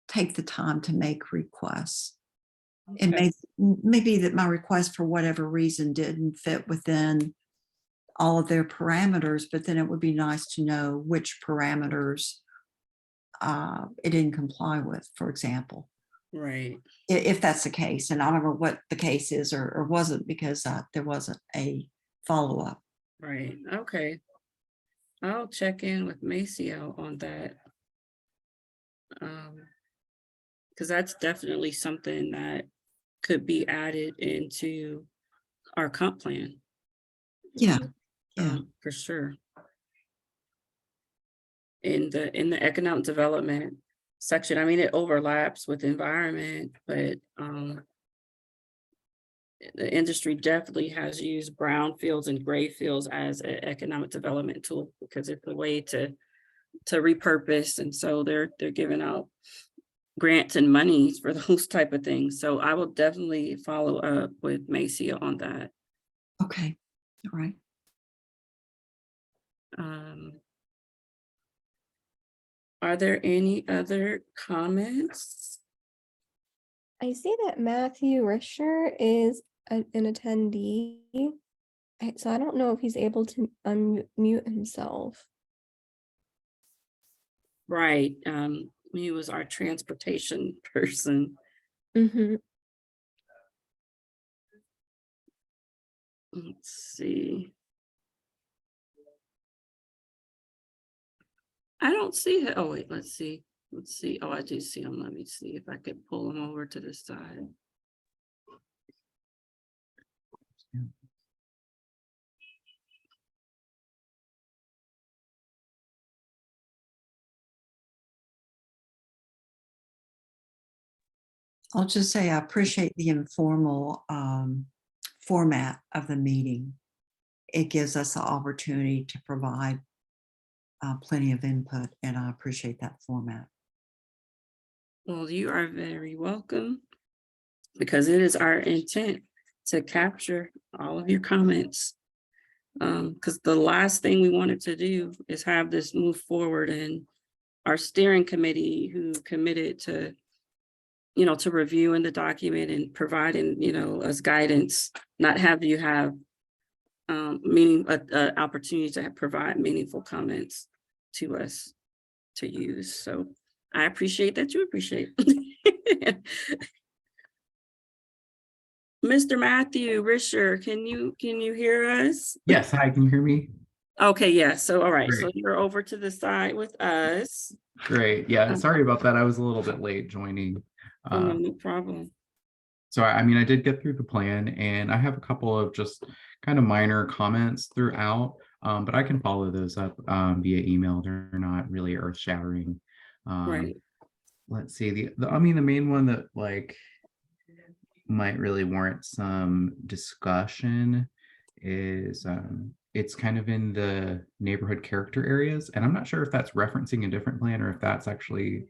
take the time to make requests. It may be that my request for whatever reason didn't fit within all of their parameters, but then it would be nice to know which parameters it didn't comply with, for example, Right. if that's the case. And I don't know what the case is or wasn't, because there wasn't a follow-up. Right. Okay. I'll check in with Maceo on that. Because that's definitely something that could be added into our comp plan. Yeah, yeah. For sure. In the economic development section. I mean, it overlaps with environment, but the industry definitely has used brownfields and gray fields as an economic development tool because it's a way to repurpose. And so they're giving out grants and monies for those type of things. So I will definitely follow up with Macia on that. Okay, all right. Are there any other comments? I see that Matthew Risher is an attendee. So I don't know if he's able to unmute himself. Right, he was our transportation person. Mm-hmm. Let's see. I don't see it. Oh, wait, let's see. Let's see. Oh, I do see him. Let me see if I could pull him over to the side. I'll just say I appreciate the informal format of the meeting. It gives us the opportunity to provide plenty of input, and I appreciate that format. Well, you are very welcome because it is our intent to capture all of your comments. Because the last thing we wanted to do is have this move forward, and our steering committee who committed to, to reviewing the document and providing, us guidance, not have you have opportunity to provide meaningful comments to us to use. So I appreciate that you appreciate. Mr. Matthew Risher, can you hear us? Yes, hi, can you hear me? Okay, yeah. So all right, so Great. you're over to the side with us. Great. Yeah, sorry about that. I was a little bit late joining. Oh, no, no problem. So I mean, I did get through the plan, and I have a couple of just kind of minor comments throughout, but I can follow those up via email. They're not really earth shattering. Right. Let's see. I mean, the main one that like might really warrant some discussion is it's kind of in the neighborhood character areas, and I'm not sure if that's referencing a different plan or if that's actually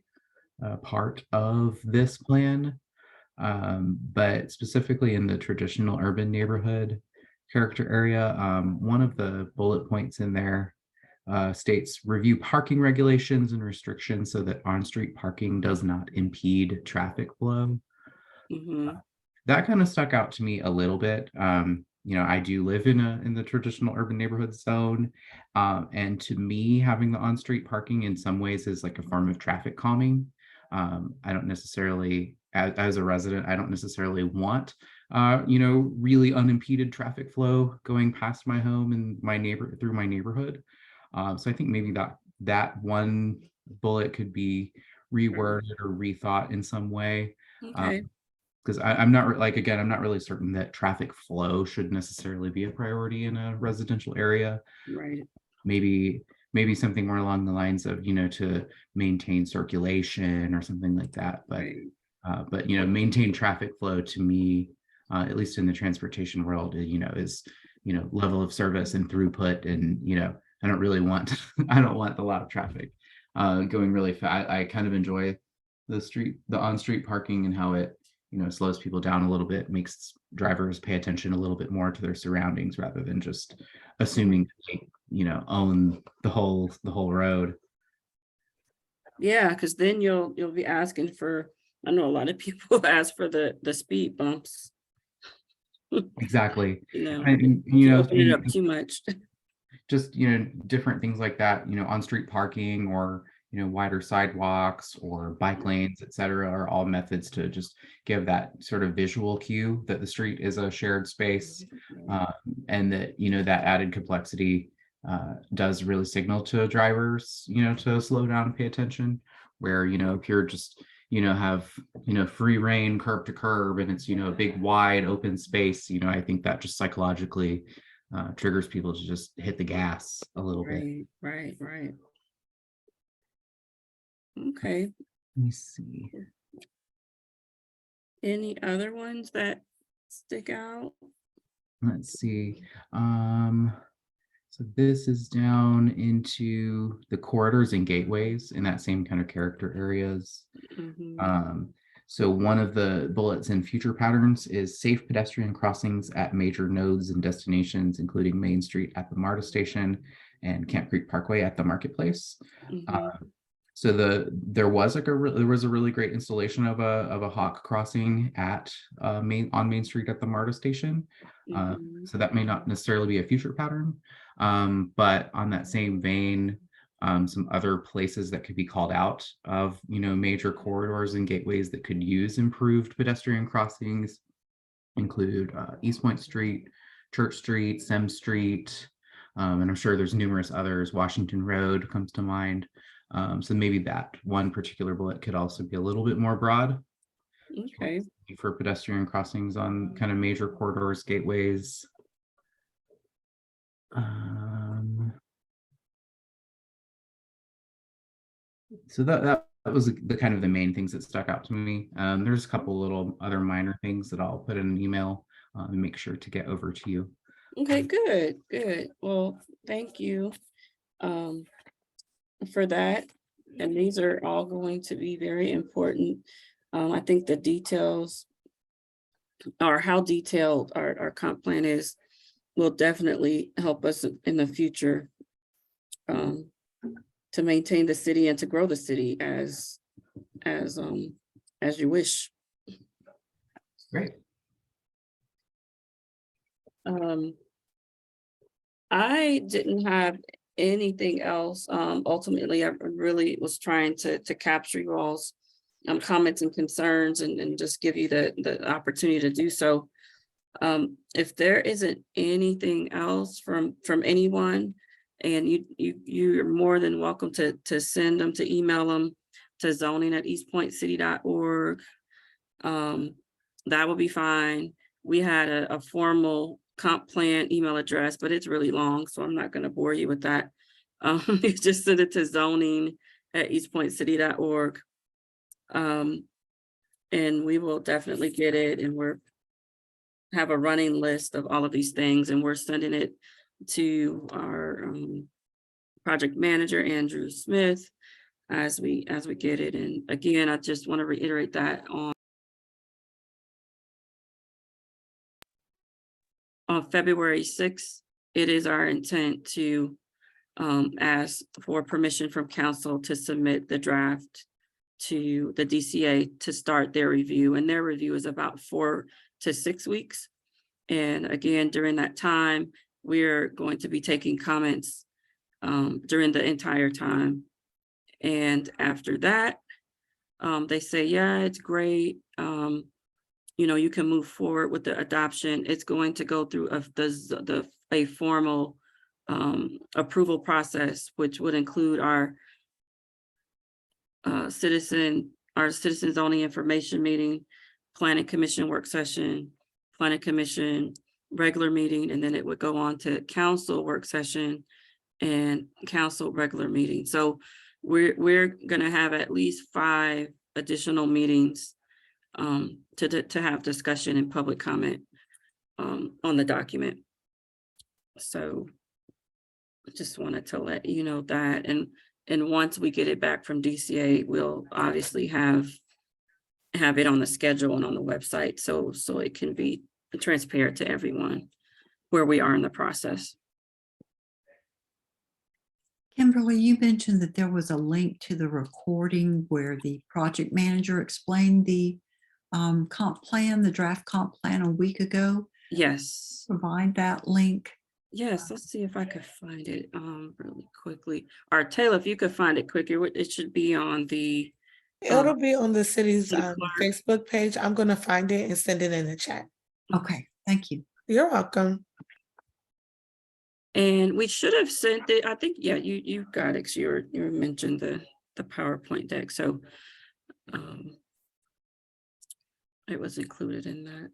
part of this plan. But specifically in the traditional urban neighborhood character area, one of the bullet points in there states review parking regulations and restrictions so that on-street parking does not impede traffic flow. That kind of stuck out to me a little bit. I do live in the traditional urban neighborhood zone, and to me, having the on-street parking in some ways is like a form of traffic calming. I don't necessarily, as a resident, I don't necessarily want, really unimpeded traffic flow going past my home and through my neighborhood. So I think maybe that one bullet could be reworded or rethought in some way. Okay. Because I'm not again, I'm not really certain that traffic flow should necessarily be a priority in a residential area. Right. Maybe something more along the lines of, to maintain circulation or something like that. But Right. Maintain traffic flow to me, at least in the transportation world, is, level of service and throughput. And, I don't really want, I don't want a lot of traffic going really fast. I kind of enjoy the on-street parking and how it, slows people down a little bit, makes drivers pay attention a little bit more to their surroundings rather than just assuming they, own the whole road. Yeah, because then you'll be asking for, I know a lot of people ask for the speed bumps. Exactly. And, open it up too much. Just, different things like that, on-street parking or, wider sidewalks or bike lanes, et cetera, are all methods to just give that sort of visual cue that the street is a shared space, and that, that added complexity does really signal to drivers, to slow down and pay attention, where, if you're just, have, free reign curb to curb and it's, a big wide open space, I think that just psychologically triggers people to just hit the gas a little bit. Right. Okay. Let me see. Any other ones that stick out? Let's see. So this is down into the corridors and gateways in that same kind of character areas. Mhm. So one of the bullets in future patterns is safe pedestrian crossings at major nodes and destinations, including Main Street at the MARTA station and Camp Creek Parkway at the marketplace. Mhm. So there was a really great installation of a hawk crossing at on Main Street at the MARTA station. Mhm. So that may not necessarily be a future pattern, but on that same vein, some other places that could be called out of major corridors and gateways that could use improved pedestrian crossings include East Point Street, Church Street, Sem Street, and I'm sure there's numerous others. Washington Road comes to mind. So maybe that one particular bullet could also be a little bit more broad Okay. for pedestrian crossings on kind of major corridors, gateways. So that was the kind of the main things that stuck out to me. There's a couple little other minor things that I'll put in an email and make sure to get over to you. Okay, good, good. Well, thank you for that. And these are all going to be very important. I think the details or how detailed our comp plan is will definitely help us in the future to maintain the city and to grow the city as you wish. Great. I didn't have anything else. Ultimately, I really was trying to capture you all's comments and concerns and just give you the opportunity to do so. If there isn't anything else from anyone, and you're more than welcome to send them, to email them to zoning@eastpointcity.org. That will be fine. We had a formal comp plan email address, but it's really long, so I'm not going to bore you with that. You just send it to zoning@eastpointcity.org. And we will definitely get it, and we're have a running list of all of these things, and we're sending it to our project manager, Andrew Smith, as we get it. And again, I just want to reiterate that on February 6th, it is our intent to ask for permission from council to submit the draft to the DCA to start their review. And their review is about 4 to 6 weeks. And again, during that time, we're going to be taking comments during the entire time. And after that, they say, yeah, it's great. You can move forward with the adoption. It's going to go through a formal approval process, which would include our citizen zoning information meeting, planning commission work session, planning commission regular meeting, and then it would go on to council work session and council regular meeting. So we're gonna have at least 5 additional meetings to have discussion and public comment on the document. So I just wanted to let you know that, and once we get it back from DCA, we'll obviously have it on the schedule and on the website, so it can be transparent to everyone where we are in the process. Kimberly, you mentioned that there was a link to the recording where the project manager explained the comp plan, the draft comp plan a week ago. Yes. Provide that link. Yes, let's see if I could find it really quickly. Or Taylor, if you could find it quicker, it should be on the It'll be on the city's city clerk. Facebook page. I'm gonna find it and send it in the chat. Okay, thank you. You're welcome. And we should have sent it. I think, yeah, you got it. You mentioned the PowerPoint deck, so it was included in that.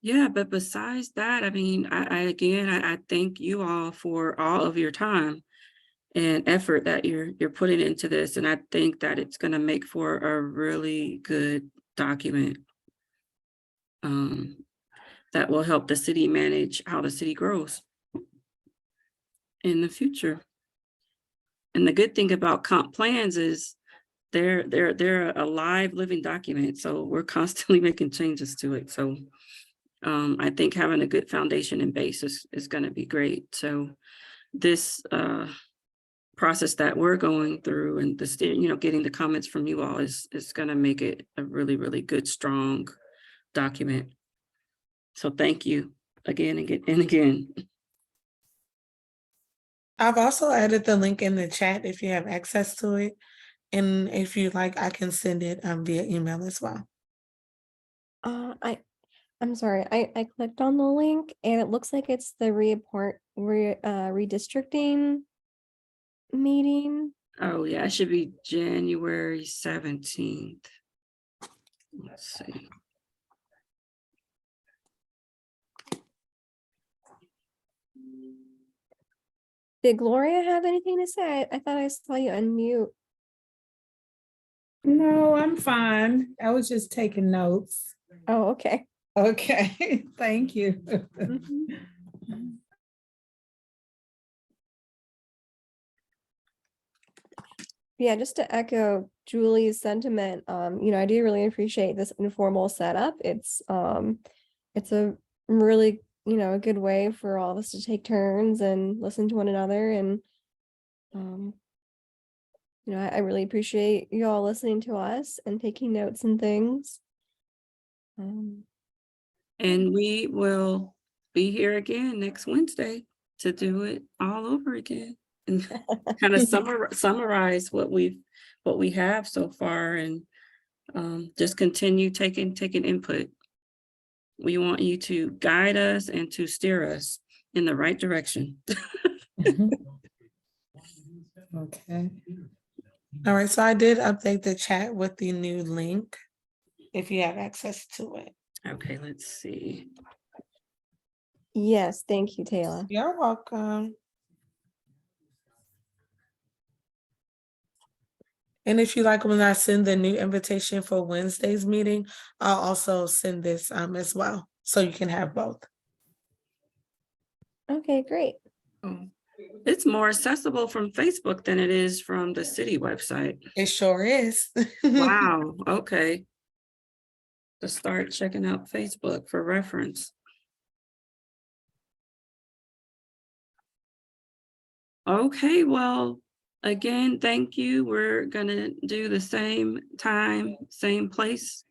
Yeah, but besides that, I mean, I thank you all for all of your time. and effort that you're putting into this. And I think that it's going to make for a really good document that will help the city manage how the city grows in the future. And the good thing about comp plans is they're a live living document. So we're constantly making changes to it. So I think having a good foundation and base is going to be great. So this process that we're going through and getting the comments from you all is going to make it a really, really good, strong document. So thank you again and again. I've also added the link in the chat if you have access to it. And if you like, I can send it via email as well. I'm sorry, I clicked on the link and it looks like it's the redistricting meeting. Oh yeah, it should be January 17th. Let's see. Did Gloria have anything to say? I thought I saw you unmute. No, I'm fine. I was just taking notes. Oh, okay. Okay, thank you. Mhm. Yeah, just to echo Julie's sentiment, I do really appreciate this informal setup. It's a really, a good way for all of us to take turns and listen to one another. And, I really appreciate you all listening to us and taking notes and things. And we will be here again next Wednesday to do it all over again and kind of summarize what we have so far, and just continue taking input. We want you to guide us and to steer us in the right direction. Okay. All right, so I did update the chat with the new link if you have access to it. Okay, let's see. Yes, thank you, Taylor. You're welcome. And if you like, when I send the new invitation for Wednesday's meeting, I'll also send this as well, so you can have both. Okay, great. It's more accessible from Facebook than it is from the city website. It sure is. Wow, okay. To start checking out Facebook for reference. Okay, well, again, thank you. We're gonna do the same time, same place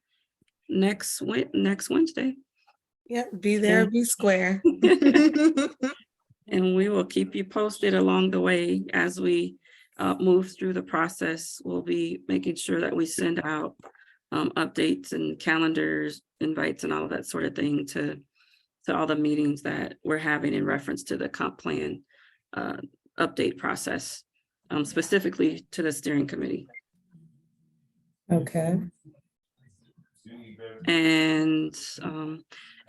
next Wednesday. Yep, be there, Okay. be square. And we will keep you posted along the way as we move through the process. We'll be making sure that we send out updates and calendars, invites, and all of that sort of thing to all the meetings that we're having in reference to the comp plan update process, specifically to the steering committee. Okay.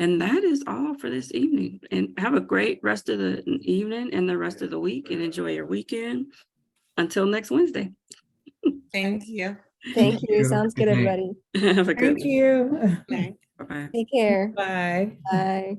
And that is all for this evening. And have a great rest of the evening and the rest of the week, and enjoy your weekend. Until next Wednesday. Thank you. Thank you. you. Sounds good, Good night. everybody. Have a good Thank you. Bye. Bye-bye. Take care. Bye. Bye.